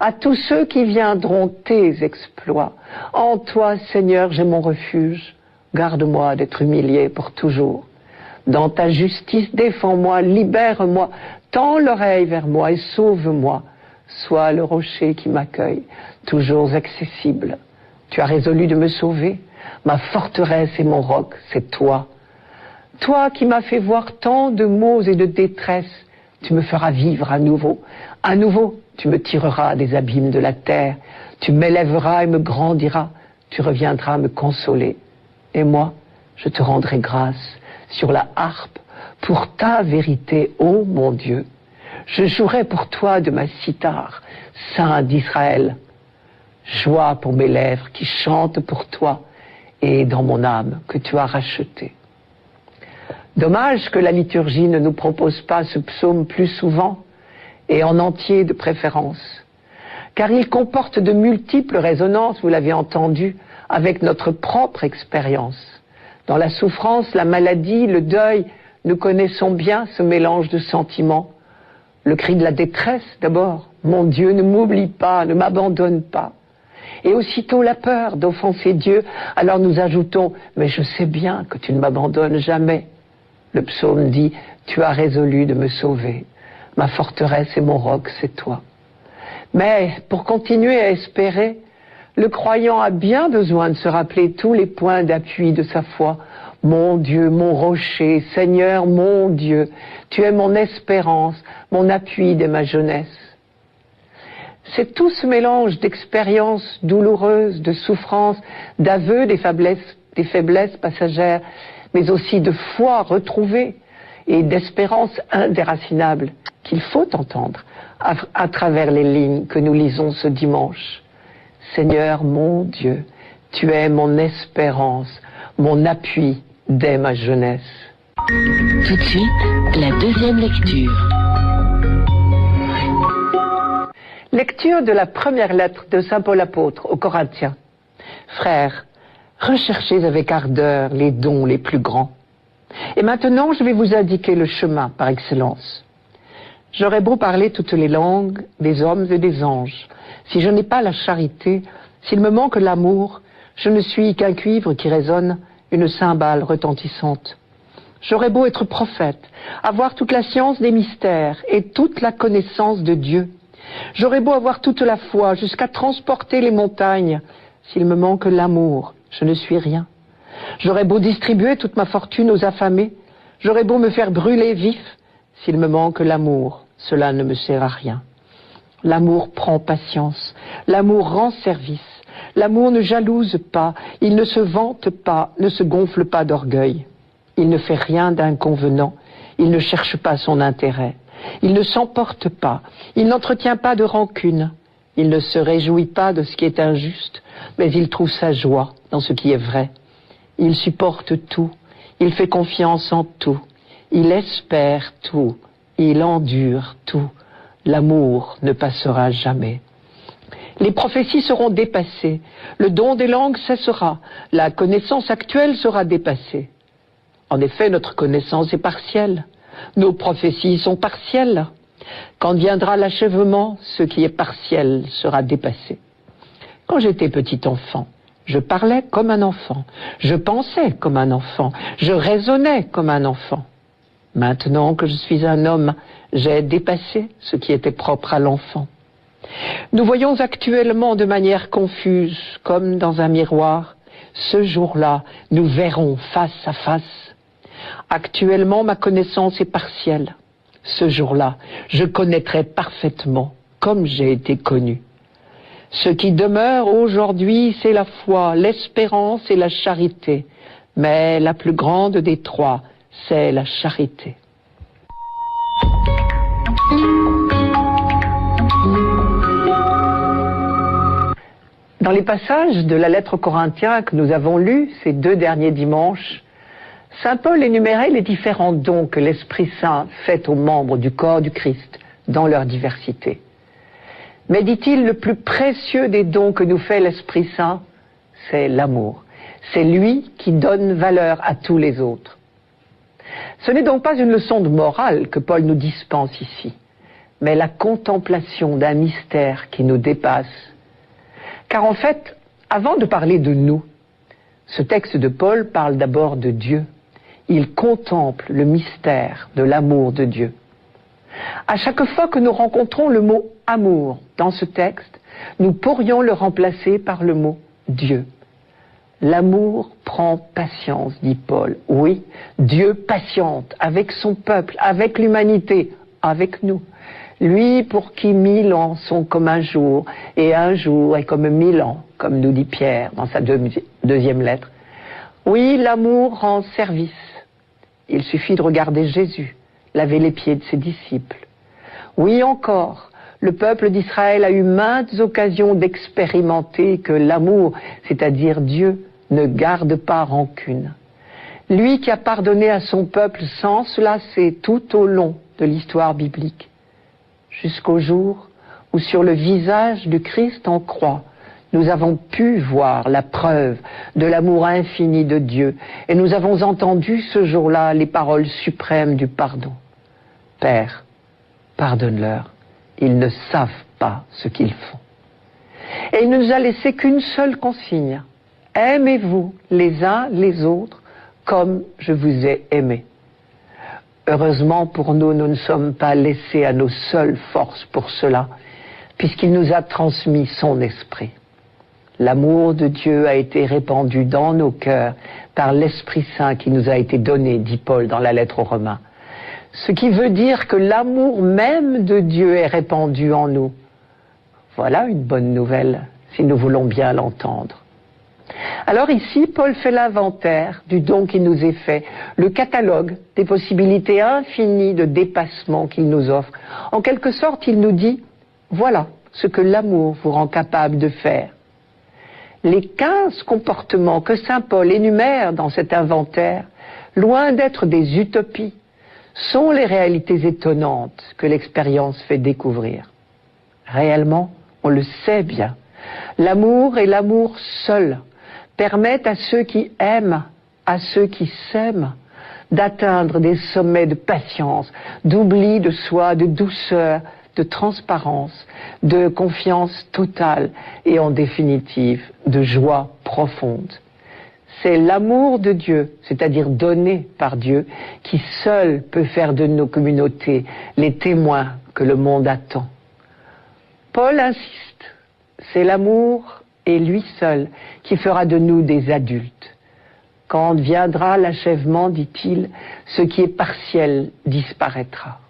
à tous ceux qui viendront tes exploits. En toi, Seigneur, j'ai mon refuge. Garde-moi d'être humilié pour toujours. Dans ta justice, défends-moi, libère-moi, tends l'oreille vers moi et sauve-moi. Sois le rocher qui m'accueille, toujours accessible. Tu as résolu de me sauver. Ma forteresse et mon roc, c'est toi. Toi qui m'as fait voir tant de maux et de détresse, tu me feras vivre à nouveau. À nouveau, tu me tireras des abîmes de la terre. Tu m'élèveras et me grandiras. Tu reviendras me consoler. Et moi, je te rendrai grâce sur la harpe pour ta vérité, ô mon Dieu. Je jouerai pour toi de ma cithare, Saint d'Israël. Joie pour mes lèvres qui chantent pour toi et dans mon âme que tu as rachetée. Dommage que la liturgie ne nous propose pas ce psaume plus souvent et en entier de préférence, car il comporte de multiples résonances, vous l'avez entendu, avec notre propre expérience. Dans la souffrance, la maladie, le deuil, nous connaissons bien ce mélange de sentiments. Le cri de la détresse d'abord, « Mon Dieu, ne m'oublie pas, ne m'abandonne pas ». Et aussitôt la peur d'offenser Dieu, alors nous ajoutons « Mais je sais bien que tu ne m'abandonnes jamais ». Le psaume dit « Tu as résolu de me sauver, ma forteresse et mon roc, c'est toi ». Mais pour continuer à espérer, le croyant a bien besoin de se rappeler tous les points d'appui de sa foi. « Mon Dieu, mon rocher, Seigneur, mon Dieu, tu es mon espérance, mon appui dès ma jeunesse ». C'est tout ce mélange d'expériences douloureuses, de souffrances, d'aveux des faiblesses passagères, mais aussi de foi retrouvée et d'espérance indéracinable qu'il faut entendre à travers les lignes que nous lisons ce dimanche. Seigneur mon Dieu, tu es mon espérance, mon appui dès ma jeunesse. Tout de suite, la deuxième lecture. Lecture de la première lettre de saint Paul apôtre aux Corinthiens. Frères, recherchez avec ardeur les dons les plus grands. Et maintenant, je vais vous indiquer le chemin par excellence. J'aurais beau parler toutes les langues des hommes et des anges. Si je n'ai pas la charité, s'il me manque l'amour, je ne suis qu'un cuivre qui résonne, une cymbale retentissante. J'aurais beau être prophète, avoir toute la science des mystères et toute la connaissance de Dieu. J'aurais beau avoir toute la foi jusqu'à transporter les montagnes. S'il me manque l'amour, je ne suis rien. J'aurais beau distribuer toute ma fortune aux affamés. J'aurais beau me faire brûler vif. S'il me manque l'amour, cela ne me sert à rien. L'amour prend patience. L'amour rend service. L'amour ne jalouse pas. Il ne se vante pas, ne se gonfle pas d'orgueil. Il ne fait rien d'inconvenant. Il ne cherche pas son intérêt. Il ne s'emporte pas, il n'entretient pas de rancune, il ne se réjouit pas de ce qui est injuste, mais il trouve sa joie dans ce qui est vrai. Il supporte tout, il fait confiance en tout, il espère tout, il endure tout. L'amour ne passera jamais. Les prophéties seront dépassées, le don des langues cessera, la connaissance actuelle sera dépassée. En effet, notre connaissance est partielle. Nos prophéties sont partielles. Quand viendra l'achèvement, ce qui est partiel sera dépassé. Quand j'étais petit enfant, je parlais comme un enfant, je pensais comme un enfant, je raisonnais comme un enfant. Maintenant que je suis un homme, j'ai dépassé ce qui était propre à l'enfant. Nous voyons actuellement de manière confuse, comme dans un miroir. Ce jour-là, nous verrons face à face. Actuellement, ma connaissance est partielle. Ce jour-là, je connaîtrai parfaitement comme j'ai été connu. Ce qui demeure aujourd'hui, c'est la foi, l'espérance et la charité. Mais la plus grande des trois, c'est la charité. Dans les passages de la lettre aux Corinthiens que nous avons lus ces 2 derniers dimanches, saint Paul énumérait les différents dons que l'Esprit Saint fait aux membres du corps du Christ dans leur diversité. Mais dit-il, le plus précieux des dons que nous fait l'Esprit Saint, c'est l'amour. C'est lui qui donne valeur à tous les autres. Ce n'est donc pas une leçon de morale que Paul nous dispense ici, mais la contemplation d'un mystère qui nous dépasse. Car en fait, avant de parler de nous, ce texte de Paul parle d'abord de Dieu. Il contemple le mystère de l'amour de Dieu. À chaque fois que nous rencontrons le mot « amour » dans ce texte, nous pourrions le remplacer par le mot « Dieu ». L'amour prend patience, dit Paul. Oui, Dieu patiente avec son peuple, avec l'humanité, avec nous. Lui pour qui 1000 ans sont comme un jour, et un jour est comme 1000 ans, comme nous dit Pierre dans sa deuxième lettre. Oui, l'amour rend service. Il suffit de regarder Jésus laver les pieds de ses disciples. Oui encore, le peuple d'Israël a eu maintes occasions d'expérimenter que l'amour, c'est-à-dire Dieu, ne garde pas rancune. Lui qui a pardonné à son peuple sans se lasser tout au long de l'histoire biblique, jusqu'au jour où sur le visage du Christ en croix, nous avons pu voir la preuve de l'amour infini de Dieu et nous avons entendu ce jour-là les paroles suprêmes du pardon. Père, pardonne-leur, ils ne savent pas ce qu'ils font. Et il ne nous a laissé qu'une seule consigne. Aimez-vous les uns les autres comme je vous ai aimés. Heureusement pour nous, nous ne sommes pas laissés à nos seules forces pour cela, puisqu'il nous a transmis son esprit. L'amour de Dieu a été répandu dans nos cœurs par l'Esprit Saint qui nous a été donné, dit Paul dans la lettre aux Romains. Ce qui veut dire que l'amour même de Dieu est répandu en nous. Voilà une bonne nouvelle, si nous voulons bien l'entendre. Alors ici, Paul fait l'inventaire du don qui nous est fait, le catalogue des possibilités infinies de dépassement qu'il nous offre. En quelque sorte, il nous dit, voilà ce que l'amour vous rend capable de faire. Les 15 comportements que saint Paul énumère dans cet inventaire, loin d'être des utopies, sont les réalités étonnantes que l'expérience fait découvrir. Réellement, on le sait bien, l'amour et l'amour seul permettent à ceux qui aiment, à ceux qui s'aiment, d'atteindre des sommets de patience, d'oubli de soi, de douceur, de transparence, de confiance totale et en définitive de joie profonde. C'est l'amour de Dieu, c'est-à-dire donné par Dieu, qui seul peut faire de nos communautés les témoins que le monde attend. Paul insiste, c'est l'amour et lui seul qui fera de nous des adultes. Quand viendra l'achèvement, dit-il, ce qui est partiel disparaîtra.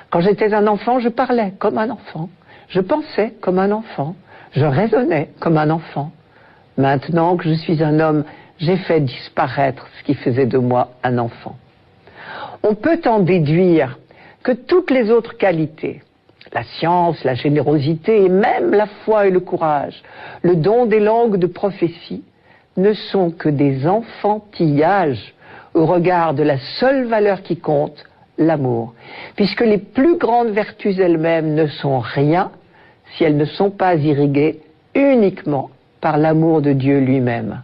Quand j'étais un enfant, je parlais comme un enfant, je pensais comme un enfant, je raisonnais comme un enfant. Maintenant que je suis un homme, j'ai fait disparaître ce qui faisait de moi un enfant. On peut en déduire que toutes les autres qualités, la science, la générosité et même la foi et le courage, le don des langues de prophétie, ne sont que des enfantillages au regard de la seule valeur qui compte, l'amour, puisque les plus grandes vertus elles-mêmes ne sont rien si elles ne sont pas irriguées uniquement par l'amour de Dieu lui-même.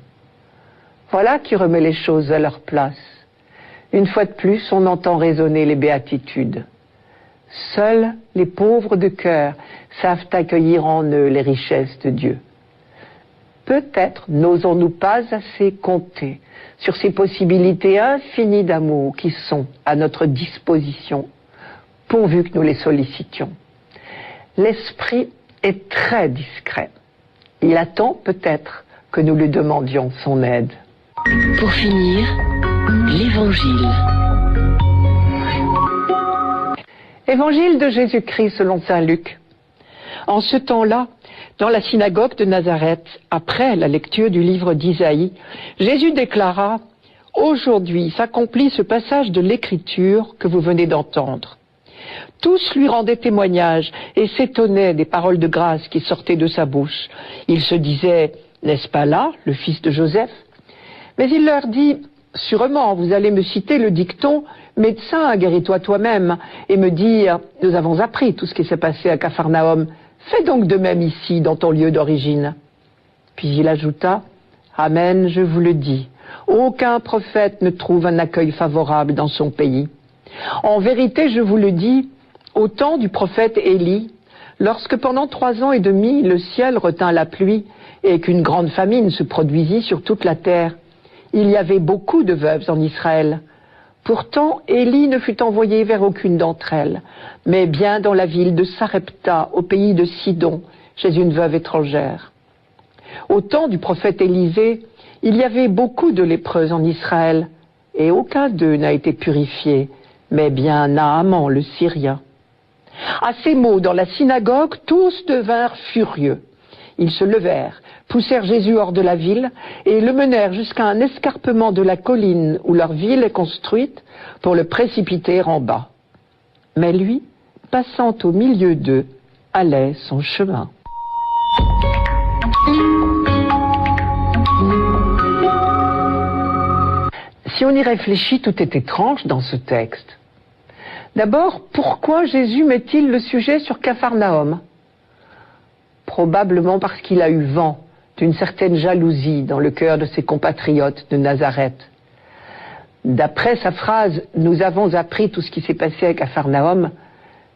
Voilà qui remet les choses à leur place. Une fois de plus, on entend résonner les béatitudes. Seuls les pauvres de cœur savent accueillir en eux les richesses de Dieu. Peut-être n'osons-nous pas assez compter sur ces possibilités infinies d'amour qui sont à notre disposition, pourvu que nous les sollicitions. L'esprit est très discret. Il attend peut-être que nous lui demandions son aide. Pour finir, l'Évangile. Évangile de Jésus-Christ selon saint Luc. En ce temps-là, dans la synagogue de Nazareth, après la lecture du livre d'Isaïe, Jésus déclara « Aujourd'hui s'accomplit ce passage de l'Écriture que vous venez d'entendre. » Tous lui rendaient témoignage et s'étonnaient des paroles de grâce qui sortaient de sa bouche. Ils se disaient « N'est-ce pas là le fils de Joseph ?» Mais il leur dit « Sûrement, vous allez me citer le dicton « Médecin, guéris-toi toi-même » et me dire « Nous avons appris tout ce qui s'est passé à Capharnaüm. Fais donc de même ici, dans ton lieu d'origine. » Puis il ajouta « Amen, je vous le dis, aucun prophète ne trouve un accueil favorable dans son pays. En vérité, je vous le dis, au temps du prophète Élie, lorsque pendant 3 ans et demi le ciel retint la pluie et qu'une grande famine se produisit sur toute la terre, il y avait beaucoup de veuves en Israël. Pourtant, Élie ne fut envoyé vers aucune d'entre elles, mais bien dans la ville de Sarepta, au pays de Sidon, chez une veuve étrangère. Au temps du prophète Élisée, il y avait beaucoup de lépreux en Israël, et aucun d'eux n'a été purifié, mais bien Naaman le Syrien. À ces mots, dans la synagogue, tous devinrent furieux. Ils se levèrent, poussèrent Jésus hors de la ville et le menèrent jusqu'à un escarpement de la colline où leur ville est construite pour le précipiter en bas. Mais lui, passant au milieu d'eux, allait son chemin. Si on y réfléchit, tout est étrange dans ce texte. D'abord, pourquoi Jésus met-il le sujet sur Capharnaüm ? Probablement parce qu'il a eu vent d'une certaine jalousie dans le cœur de ses compatriotes de Nazareth. D'après sa phrase « Nous avons appris tout ce qui s'est passé à Capharnaüm »,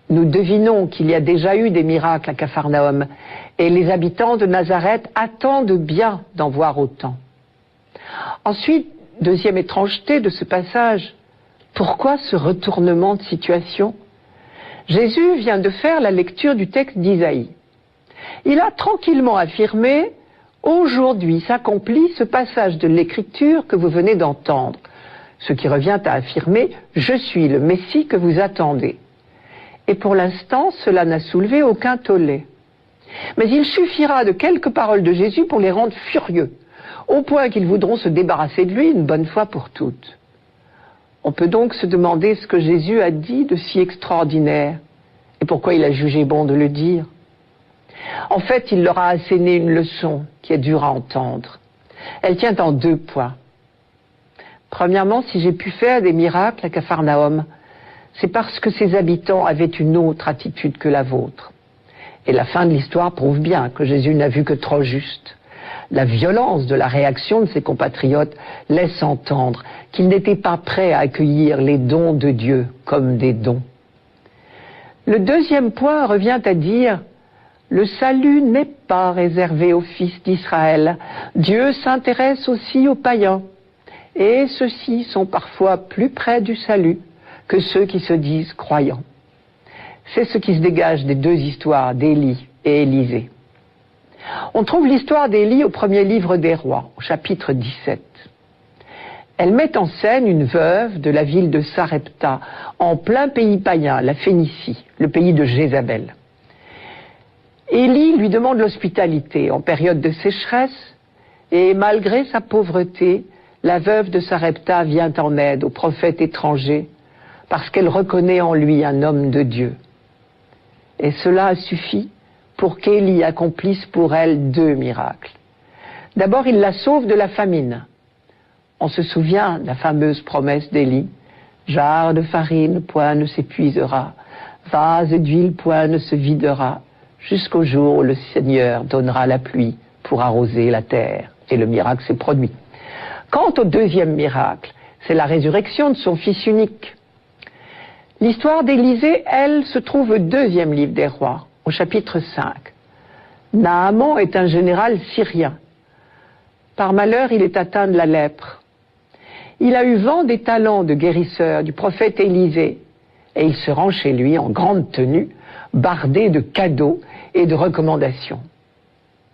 nous devinons qu'il y a déjà eu des miracles à Capharnaüm et les habitants de Nazareth attendent bien d'en voir autant. Ensuite, deuxième étrangeté de ce passage, pourquoi ce retournement de situation ? Jésus vient de faire la lecture du texte d'Isaïe. Il a tranquillement affirmé « Aujourd'hui s'accomplit ce passage de l'Écriture que vous venez d'entendre », ce qui revient à affirmer « Je suis le Messie que vous attendez ». Et pour l'instant, cela n'a soulevé aucun tollé. Mais il suffira de quelques paroles de Jésus pour les rendre furieux, au point qu'ils voudront se débarrasser de lui une bonne fois pour toutes. On peut donc se demander ce que Jésus a dit de si extraordinaire et pourquoi il a jugé bon de le dire. En fait, il leur a asséné une leçon qui est dure à entendre. Elle tient en 2 points. Premièrement, si j'ai pu faire des miracles à Capharnaüm, c'est parce que ses habitants avaient une autre attitude que la vôtre. Et la fin de l'histoire prouve bien que Jésus n'a vu que trop juste. La violence de la réaction de ses compatriotes laisse entendre qu'ils n'étaient pas prêts à accueillir les dons de Dieu comme des dons. Le deuxième point revient à dire « Le salut n'est pas réservé aux fils d'Israël. Dieu s'intéresse aussi aux païens. Et ceux-ci sont parfois plus près du salut que ceux qui se disent croyants. » C'est ce qui se dégage des 2 histoires d'Élie et Élisée. On trouve l'histoire d'Élie au premier livre des rois, au chapitre 17. Elle met en scène une veuve de la ville de Sarepta, en plein pays païen, la Phénicie, le pays de Jézabel. Élie lui demande l'hospitalité en période de sécheresse, et malgré sa pauvreté, la veuve de Sarepta vient en aide au prophète étranger, parce qu'elle reconnaît en lui un homme de Dieu. Et cela a suffi pour qu'Élie accomplisse pour elle 2 miracles. D'abord, il la sauve de la famine. On se souvient de la fameuse promesse d'Élie, « Jarre de farine, point ne s'épuisera, vase d'huile, point ne se videra, jusqu'au jour où le Seigneur donnera la pluie pour arroser la terre. » Et le miracle s'est produit. Quant au 2e miracle, c'est la résurrection de son fils unique. L'histoire d'Élisée, elle, se trouve au 2e livre des rois, au chapitre 5. Naaman est un général syrien. Par malheur, il est atteint de la lèpre. Il a eu vent des talents de guérisseur du prophète Élisée, et il se rend chez lui en grande tenue, bardé de cadeaux et de recommandations.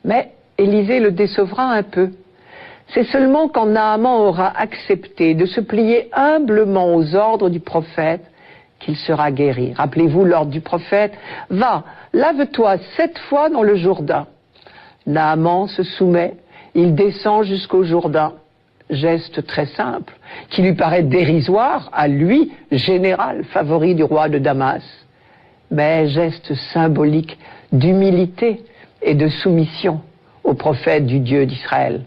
Mais Élisée le décevra un peu. C'est seulement quand Naaman aura accepté de se plier humblement aux ordres du prophète qu'il sera guéri. Rappelez-vous l'ordre du prophète, « Va, lave-toi 7 fois dans le Jourdain. » Naaman se soumet, il descend jusqu'au Jourdain. Geste très simple, qui lui paraît dérisoire, à lui, général favori du roi de Damas. Mais geste symbolique d'humilité et de soumission au prophète du Dieu d'Israël.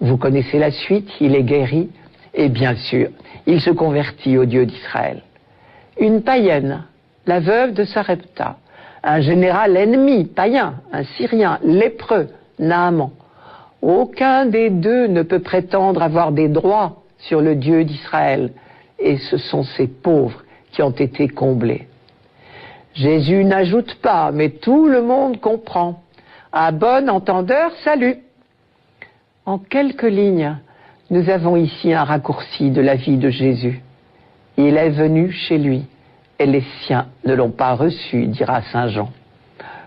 Vous connaissez la suite, il est guéri, et bien sûr, il se convertit au Dieu d'Israël. Une païenne, la veuve de Sarepta, un général ennemi païen, un Syrien lépreux, Naaman, Aucun des deux ne peut prétendre avoir des droits sur le Dieu d'Israël, et ce sont ces pauvres qui ont été comblés. Jésus n'ajoute pas, mais tout le monde comprend. À bon entendeur, salut. En quelques lignes, nous avons ici un raccourci de la vie de Jésus. Il est venu chez lui, et les siens ne l'ont pas reçu, dira saint Jean.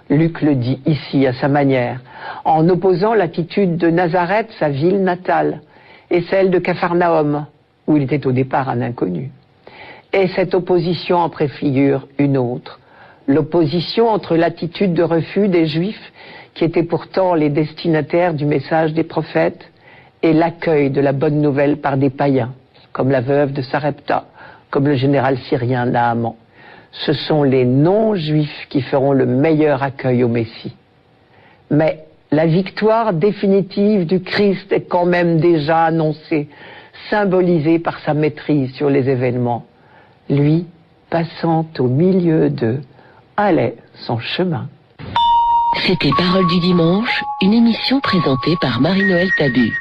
Luc le dit ici à sa manière, en opposant l'attitude de Nazareth, sa ville natale, et celle de Capharnaüm, où il était au départ un inconnu. Et cette opposition en préfigure une autre, l'opposition entre l'attitude de refus des Juifs, qui étaient pourtant les destinataires du message des prophètes, et l'accueil de la bonne nouvelle par des païens, comme la veuve de Sarepta, comme le général syrien Naaman. Ce sont les non-juifs qui feront le meilleur accueil au Messie. Mais la victoire définitive du Christ est quand même déjà annoncée, symbolisée par sa maîtrise sur les événements. Lui, passant au milieu d'eux, allait son chemin. C'était Parole du dimanche, une émission présentée par Marie-Noël Tabu.